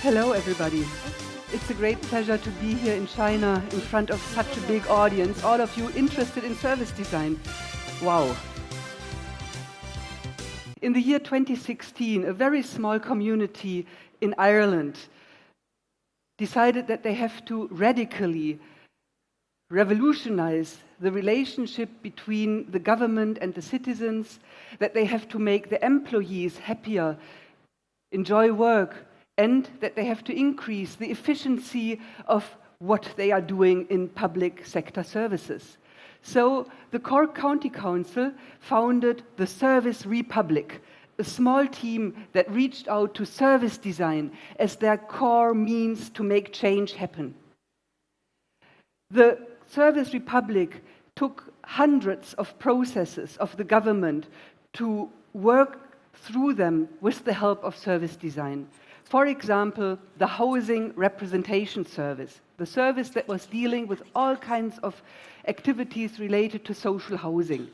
Hello, everybody. It's a great pleasure to be here in China in front of such a big audience, all of you interested in service design. Wow. In the year 2016, a very small community in Ireland decided that they have to radically revolutionize the relationship between the government and the citizens, that they have to make the employees happier, enjoy work, and that they have to increase the efficiency of what they are doing in public sector services. So the Cork County Council founded the Service Republic, a small team that reached out to service design as their core means to make change happen. The Service Republic took hundreds of processes of the government to work through them with the help of service design. For example, the Housing Representation Service, the service that was dealing with all kinds of activities related to social housing.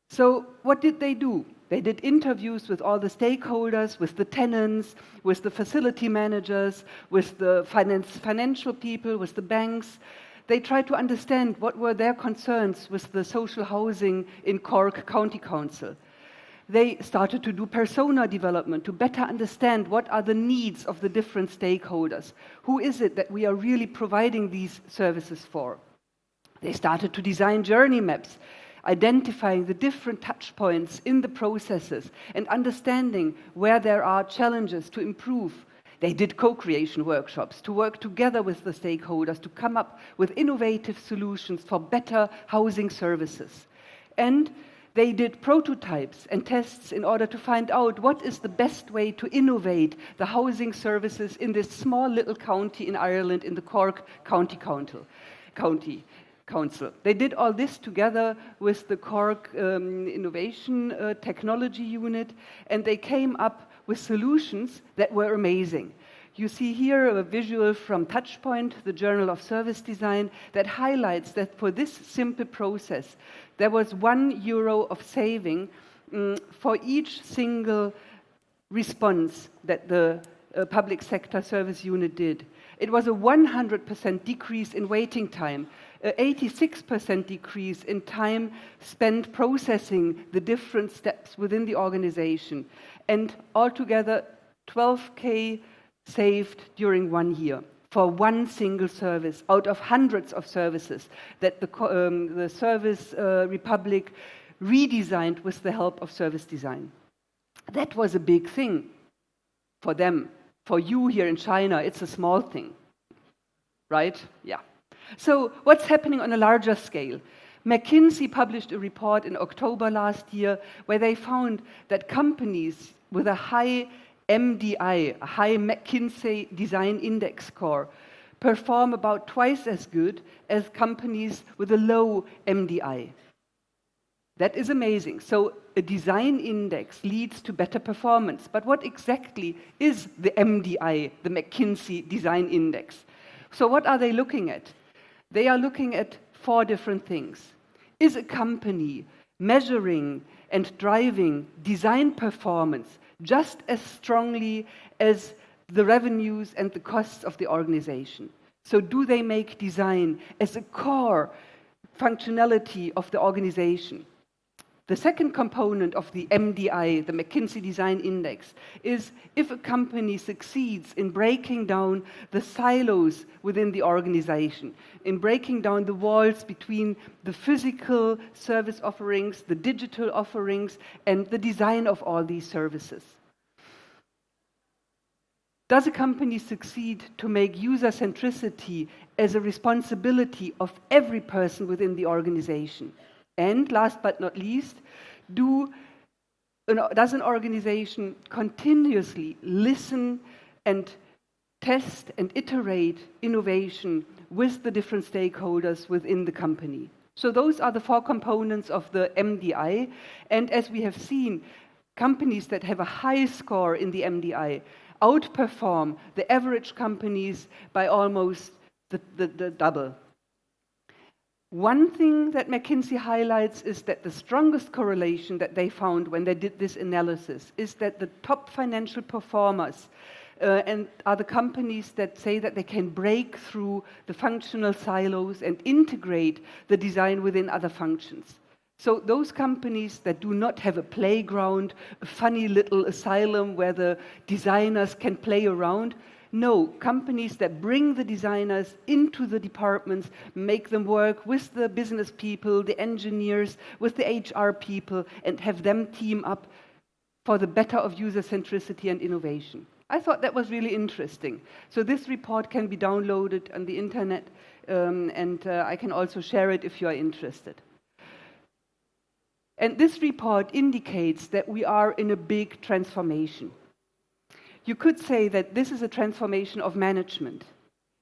So what did they do? They did interviews with all the stakeholders, with the tenants, with the facility managers, with the financial people, with the banks. They tried to understand what were their concerns with the social housing in Cork County Council. They started to do persona development to better understand what are the needs of the different stakeholders. Who is it that we are really providing these services for? They started to design journey maps, identifying the different touch points in the processes and understanding where there are challenges to improve. They did co-creation workshops to work together with the stakeholders to come up with innovative solutions for better housing services. And they did prototypes and tests in order to find out what is the best way to innovate the housing services in this small little county in Ireland, in the Cork County Council. They did all this together with the Cork Innovation Technology Unit, and they came up with solutions that were amazing. You see here a visual from Touchpoint, the Journal of Service Design, that highlights that for this simple process, there was €1 of saving for each single response that the public sector service unit did. It was a 100% decrease in waiting time, an 86% decrease in time spent processing the different steps within the organization, and altogether 12K saved during 1 year for one single service out of hundreds of services that the Service Republic redesigned with the help of service design. That was a big thing for them. For you here in China, it's a small thing, right? Yeah. So what's happening on a larger scale? McKinsey published a report in October last year where they found that companies with a high MDI, a high McKinsey Design Index score, perform about twice as good as companies with a low MDI. That is amazing. So a design index leads to better performance. But what exactly is the MDI, the McKinsey Design Index? So what are they looking at? They are looking at 4 different things. Is a company measuring and driving design performance just as strongly as the revenues and the costs of the organization? So do they make design as a core functionality of the organization? The second component of the MDI, the McKinsey Design Index, is if a company succeeds in breaking down the silos within the organization, in breaking down the walls between the physical service offerings, the digital offerings, and the design of all these services. Does a company succeed to make user centricity as a responsibility of every person within the organization? And last but not least, does an organization continuously listen and test and iterate innovation with the different stakeholders within the company? So those are the 4 components of the MDI. And as we have seen, companies that have a high score in the MDI outperform the average companies by almost the double. One thing that McKinsey highlights is that the strongest correlation that they found when they did this analysis is that the top financial performers and are the companies that say that they can break through the functional silos and integrate the design within other functions. So those companies that do not have a playground, a funny little asylum where the designers can play around, no, companies that bring the designers into the departments, make them work with the business people, the engineers, with the HR people, and have them team up for the better of user centricity and innovation. I thought that was really interesting. So this report can be downloaded on the internet, and I can also share it if you are interested. And this report indicates that we are in a big transformation. You could say that this is a transformation of management.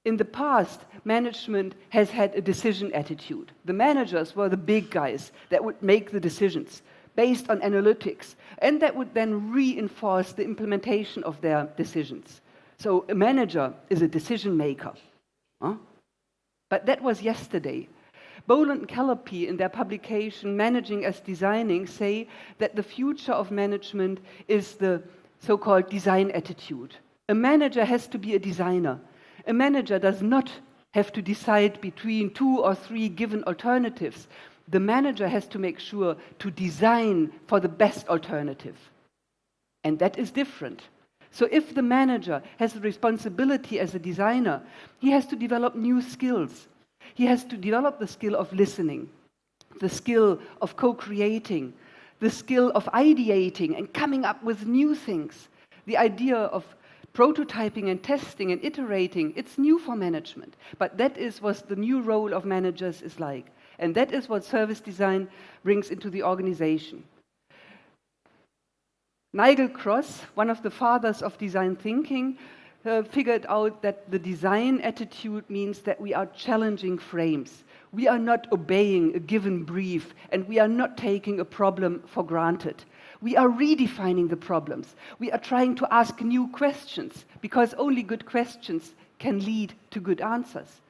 In the past, management has had a decision attitude. The managers were the big guys that would make the decisions based on analytics, and that would then reinforce the implementation of their decisions. So a manager is a decision maker. But that was yesterday. Boland and Calliope, in their publication Managing as Designing, say that the future of management is the so-called design attitude. A manager has to be a designer. A manager does not have to decide between 2 or 3 given alternatives. The manager has to make sure to design for the best alternative. And that is different. So if the manager has the responsibility as a designer, he has to develop new skills. He has to develop the skill of listening, the skill of co-creating, the skill of ideating and coming up with new things. The idea of prototyping and testing and iterating, it's new for management. But that is what the new role of managers is like. And that is what service design brings into the organization. Nigel Cross, one of the fathers of design thinking, figured out that the design attitude means that we are challenging frames. We are not obeying a given brief, and we are not taking a problem for granted. We are redefining the problems. We are trying to ask new questions, because only good questions can lead to good answers.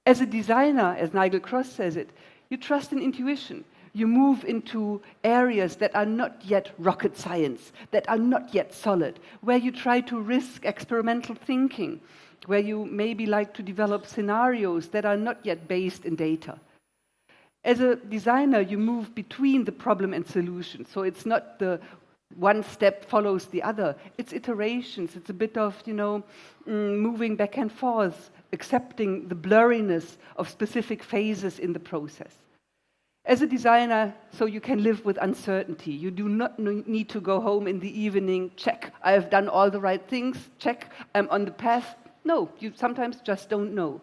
As a designer, as Nigel Cross says it, you trust in intuition. You move into areas that are not yet rocket science, that are not yet solid, where you try to risk experimental thinking, where you maybe like to develop scenarios that are not yet based in data. As a designer, you move between the problem and solution. So it's not the one step follows the other. It's iterations. It's a bit of, moving back and forth, accepting the blurriness of specific phases in the process. As a designer, so you can live with uncertainty. You do not need to go home in the evening, check, I have done all the right things, check, I'm on the path. No, you sometimes just don't know.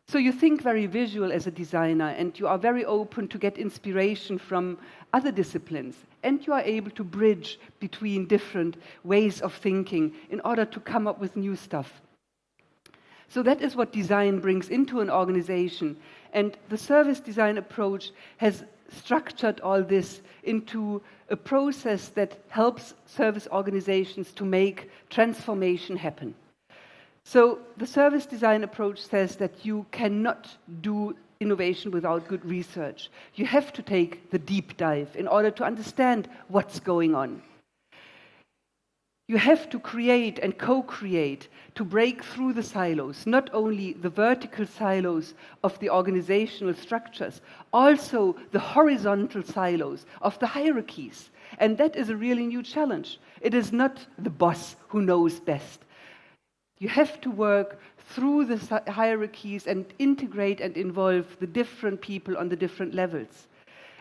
So you think very visual as a designer, and you are very open to get inspiration from other disciplines, and you are able to bridge between different ways of thinking in order to come up with new stuff. So that is what design brings into an organization. And the service design approach has structured all this into a process that helps service organizations to make transformation happen. So the service design approach says that you cannot do innovation without good research. You have to take the deep dive in order to understand what's going on. You have to create and co-create to break through the silos, not only the vertical silos of the organizational structures, also the horizontal silos of the hierarchies. And that is a really new challenge. It is not the boss who knows best. You have to work through the hierarchies and integrate and involve the different people on the different levels.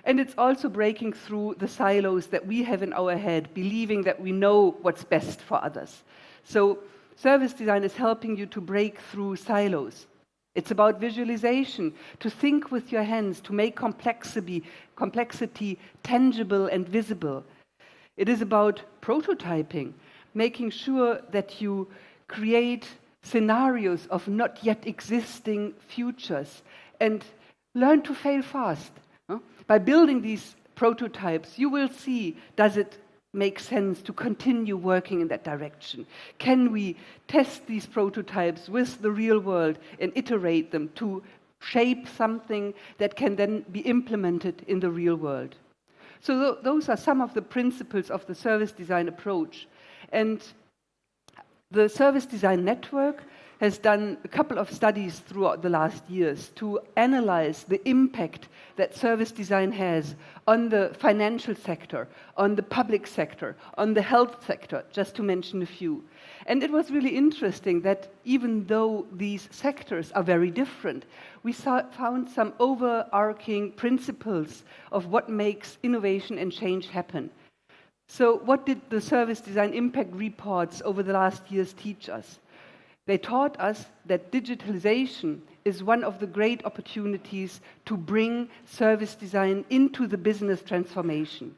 And it's also breaking through the silos that we have in our head, believing that we know what's best for others. So service design is helping you to break through silos. It's about visualization, to think with your hands, to make complexity tangible and visible. It is about prototyping, making sure that you create scenarios of not yet existing futures and learn to fail fast. By building these prototypes, you will see, does it make sense to continue working in that direction? Can we test these prototypes with the real world and iterate them to shape something that can then be implemented in the real world? So those are some of the principles of the service design approach. And The Service Design Network has done a couple of studies throughout the last years to analyze the impact that service design has on the financial sector, on the public sector, on the health sector, just to mention a few. And it was really interesting that even though these sectors are very different, we found some overarching principles of what makes innovation and change happen. So what did the service design impact reports over the last years teach us? They taught us that digitalization is one of the great opportunities to bring service design into the business transformation.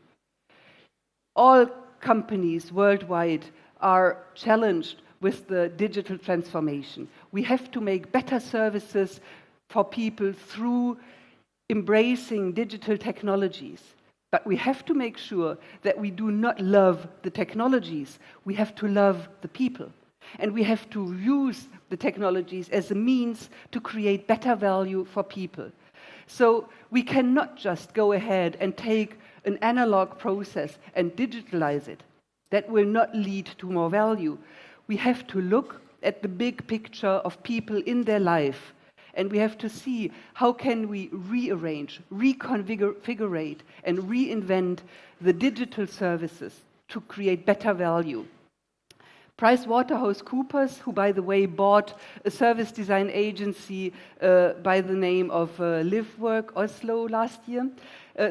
All companies worldwide are challenged with the digital transformation. We have to make better services for people through embracing digital technologies. But we have to make sure that we do not love the technologies. We have to love the people. And we have to use the technologies as a means to create better value for people. So we cannot just go ahead and take an analog process and digitalize it. That will not lead to more value. We have to look at the big picture of people in their life. And we have to see how can we rearrange, reconfigure, and reinvent the digital services to create better value. PricewaterhouseCoopers, who by the way bought a service design agency by the name of LiveWork Oslo last year,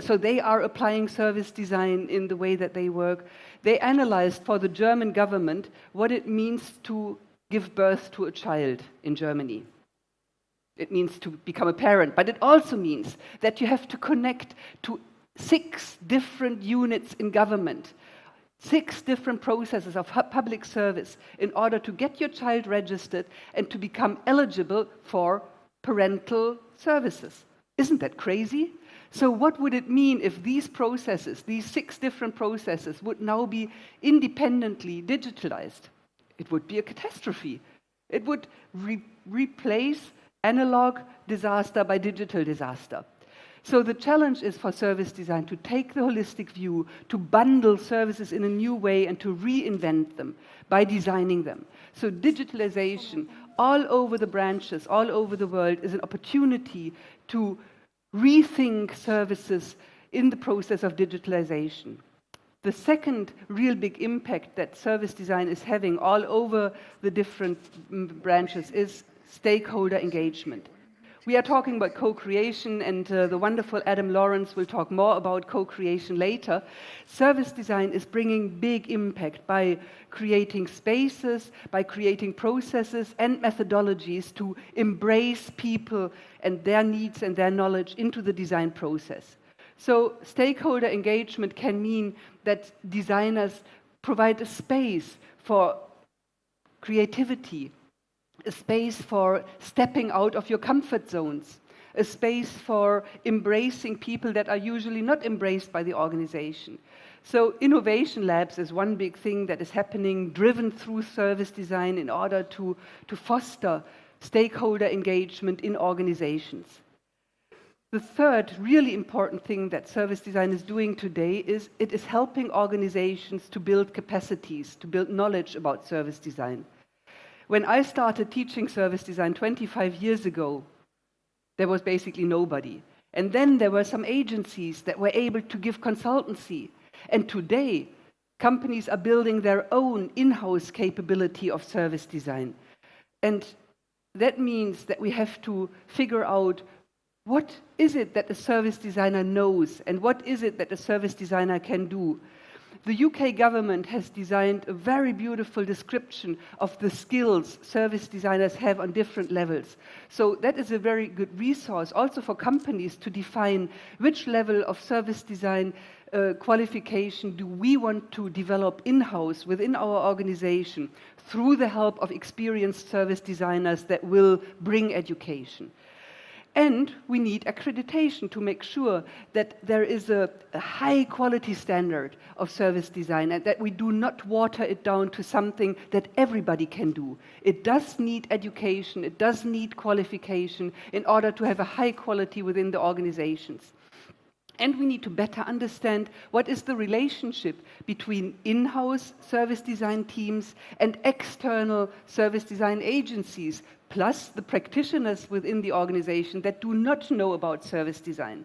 so they are applying service design in the way that they work. They analyzed for the German government what it means to give birth to a child in Germany. It means to become a parent, but it also means that you have to connect to 6 different units in government, 6 different processes of public service in order to get your child registered and to become eligible for parental services. Isn't that crazy? So what would it mean if these processes, these 6 different processes, would now be independently digitalized? It would be a catastrophe. It would replace analog disaster by digital disaster. So the challenge is for service design to take the holistic view, to bundle services in a new way and to reinvent them by designing them. So digitalization all over the branches, all over the world is an opportunity to rethink services in the process of digitalization. The second real big impact that service design is having all over the different branches is stakeholder engagement. We are talking about co-creation, and the wonderful Adam Lawrence will talk more about co-creation later. Service design is bringing big impact by creating spaces, by creating processes and methodologies to embrace people and their needs and their knowledge into the design process. So stakeholder engagement can mean that designers provide a space for creativity, a space for stepping out of your comfort zones, a space for embracing people that are usually not embraced by the organization. So innovation labs is one big thing that is happening, driven through service design in order to foster stakeholder engagement in organizations. The third really important thing that service design is doing today is it is helping organizations to build capacities, to build knowledge about service design. When I started teaching service design 25 years ago, there was basically nobody. And then there were some agencies that were able to give consultancy. And today, companies are building their own in-house capability of service design. And that means that we have to figure out what is it that a service designer knows and what is it that a service designer can do. The UK government has designed a very beautiful description of the skills service designers have on different levels. So that is a very good resource also for companies to define which level of service design qualification do we want to develop in-house within our organization through the help of experienced service designers that will bring education. And we need accreditation to make sure that there is a high quality standard of service design and that we do not water it down to something that everybody can do. It does need education, it does need qualification in order to have a high quality within the organizations. And we need to better understand what is the relationship between in-house service design teams and external service design agencies, plus the practitioners within the organization that do not know about service design.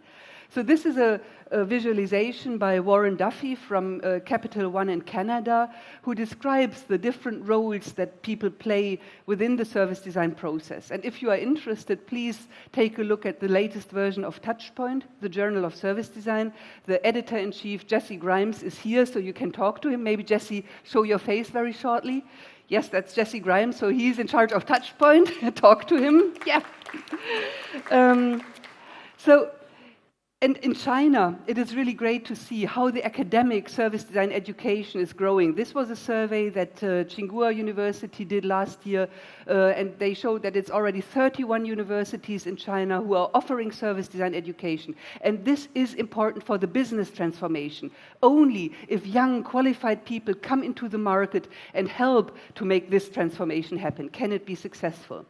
So this is a visualization by Warren Duffy from Capital One in Canada, who describes the different roles that people play within the service design process. And if you are interested, please take a look at the latest version of Touchpoint, the Journal of Service Design. The editor-in-chief, Jesse Grimes, is here, so you can talk to him. Maybe, Jesse, show your face very shortly. Yes, that's Jesse Grimes, so he's in charge of Touchpoint. Talk to him. Yeah. And in China, it is really great to see how the academic service design education is growing. This was a survey that Tsinghua University did last year, and they showed that it's already 31 universities in China who are offering service design education. And this is important for the business transformation. Only if young, qualified people come into the market and help to make this transformation happen can it be successful.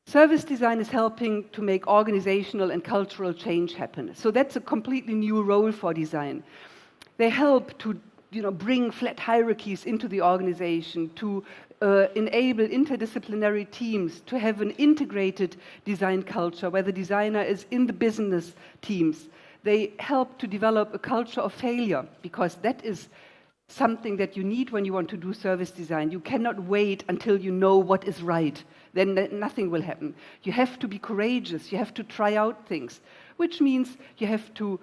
Service design is helping to make organizational and cultural change happen. So that's a completely new role for design. They help to bring flat hierarchies into the organization, to enable interdisciplinary teams, to have an integrated design culture where the designer is in the business teams. They help to develop a culture of failure, because that is something that you need when you want to do service design. You cannot wait until you know what is right. Then nothing will happen. You have to be courageous. You have to try out things, which means you have to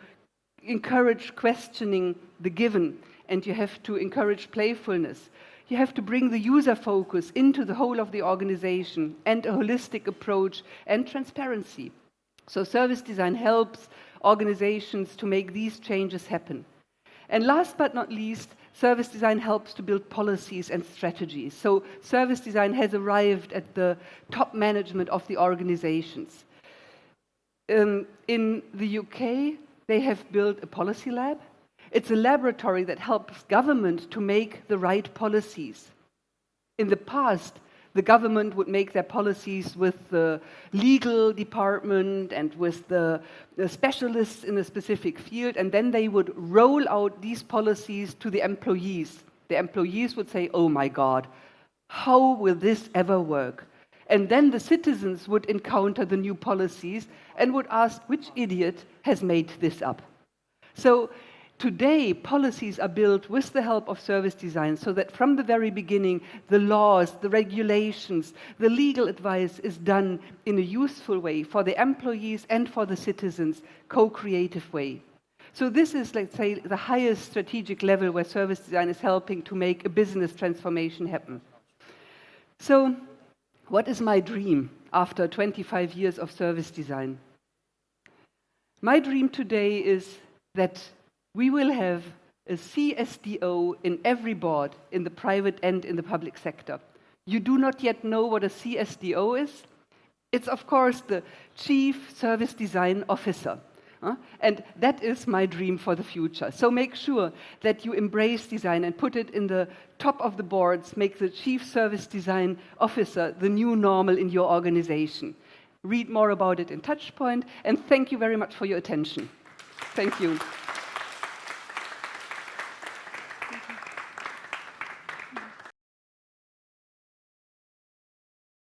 encourage questioning the given, and you have to encourage playfulness. You have to bring the user focus into the whole of the organization, and a holistic approach and transparency. So service design helps organizations to make these changes happen. And last but not least, service design helps to build policies and strategies. So service design has arrived at the top management of the organizations. In the UK, they have built a policy lab. It's a laboratory that helps government to make the right policies. In the past, the government would make their policies with the legal department and with the specialists in a specific field, and then they would roll out these policies to the employees. The employees would say, "Oh my God, how will this ever work?" And then the citizens would encounter the new policies and would ask, which idiot has made this up? So today, policies are built with the help of service design, so that from the very beginning, the laws, the regulations, the legal advice is done in a useful way for the employees and for the citizens, co-creative way. So this is, let's say, the highest strategic level where service design is helping to make a business transformation happen. So what is my dream after 25 years of service design? My dream today is that we will have a CSDO in every board, in the private and in the public sector. You do not yet know what a CSDO is? It's, of course, the Chief Service Design Officer. And that is my dream for the future. So make sure that you embrace design and put it in the top of the boards. Make the Chief Service Design Officer the new normal in your organization. Read more about it in Touchpoint, and thank you very much for your attention. Thank you.